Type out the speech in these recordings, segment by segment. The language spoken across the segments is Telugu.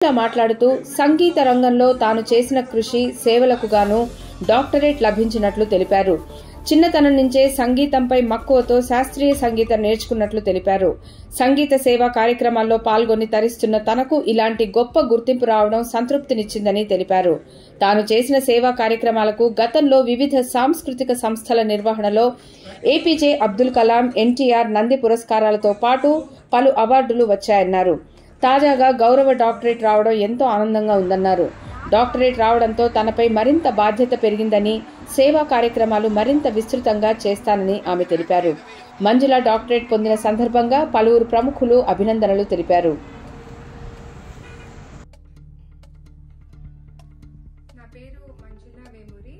మాట్లాడుతూ సంగీత రంగంలో తాను చేసిన కృషి సేవలకు గాను డాక్టరేట్ లభించినట్లు తెలిపారు. చిన్నతనం నుంచే సంగీతంపై మక్కువతో శాస్త్రీయ సంగీతం నేర్చుకున్నట్లు తెలిపారు. సంగీత సేవా కార్యక్రమాల్లో పాల్గొని తరిస్తున్న తనకు ఇలాంటి గొప్ప గుర్తింపు రావడం సంతృప్తినిచ్చిందని తెలిపారు. తాను చేసిన సేవా కార్యక్రమాలకు గతంలో వివిధ సాంస్కృతిక సంస్థల నిర్వహణలో ఏపీజే అబ్దుల్ కలాం, ఎన్టీఆర్ నంది పురస్కారాలతో పాటు పలు అవార్డులు వచ్చాయన్నారు. తాజాగా గౌరవ డాక్టరేట్ రావడం ఎంతో ఆనందంగా ఉందన్నారు. డాక్టరేట్ రావడంతో తనపై మరింత బాధ్యత పెరిగిందని, సేవా కార్యక్రమాలు మరింత విస్తృతంగా చేస్తానని ఆమె తెలిపారు. మంజుల డాక్టరేట్ పొందిన సందర్భంగా పలువురు ప్రముఖులు అభినందనలు తెలిపారు. నా పేరు మంజుల వేమూరి.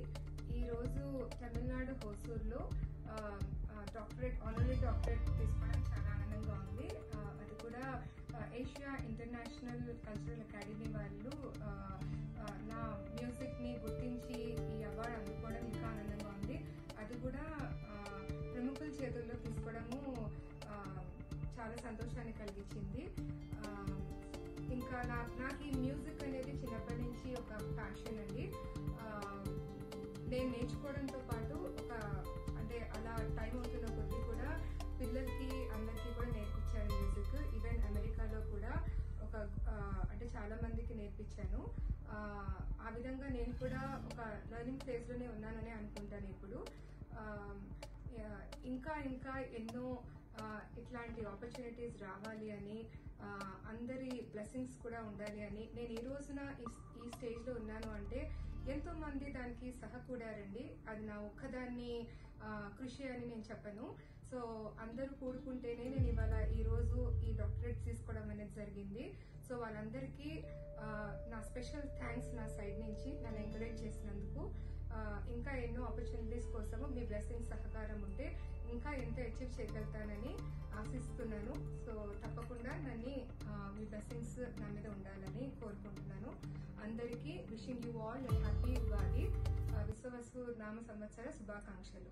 ఈరోజు తమిళనాడు హోసూర్లో ఆనరీ డాక్టరేట్ తీసుకోవడం చాలా ఆనందంగా ఉంది. అది కూడా ఏషియా ఇంటర్నేషనల్ కల్చరల్ అకాడమీ వాళ్ళు నా మ్యూజిక్ని గుర్తించి ఈ అవార్డు అందుకోవడం ఇంకా ఆనందంగా ఉంది. అది కూడా ప్రముఖుల చేతుల్లో తీసుకోవడము చాలా సంతోషాన్ని కలిగించింది. ఇంకా నాకు ఈ మ్యూజిక్ అనేది చిన్నప్పటి నుంచి ఒక ప్యాషన్ అండి. నేను నేర్చుకోవడంతో పాటు అలా టైం అవుతున్న కొద్దీ కూడా పిల్లలకి అందరికీ కూడా నేర్పించాను మ్యూజిక్. ఈవెన్ అమెరికాలో కూడా చాలా మందికి నేర్పించాను. ఆ విధంగా నేను కూడా ఒక లెర్నింగ్ ఫేజ్లోనే ఉన్నానని అనుకుంటాను. ఇప్పుడు ఇంకా ఎన్నో ఇట్లాంటి ఆపర్చునిటీస్ రావాలి అని, అందరి బ్లెస్సింగ్స్ కూడా ఉండాలి అని, నేను ఈ రోజున ఈ స్టేజ్లో ఉన్నాను అంటే ఎంతో మంది దానికి సహకూడారండి. అది నా ఒక్కదాన్ని కృషి అని నేను చెప్పను. సో అందరూ కూడుకుంటేనే నేను ఇవాళ ఈరోజు ఈ డాక్టరేట్ తీసుకోవడం అనేది జరిగింది. సో వాళ్ళందరికీ నా స్పెషల్ థ్యాంక్స్ నా సైడ్ నుంచి నన్ను ఎంకరేజ్ చేసినందుకు. ఇంకా ఎన్నో ఆపర్చునిటీస్ కోసము మీ బ్లెస్సింగ్ సహకారం ఉంటే ఇంకా ఎంత అచీవ్ చేయగలుగుతానని ఆశిస్తున్నాను. సో తప్పకుండా నన్ను మీ బ్లెస్సింగ్స్ నా మీద ఉండాలని కోరుకుంటున్నాను. అందరికీ wishing you all happy Ugadi, Vishwavasu నామ సంవత్సర శుభాకాంక్షలు.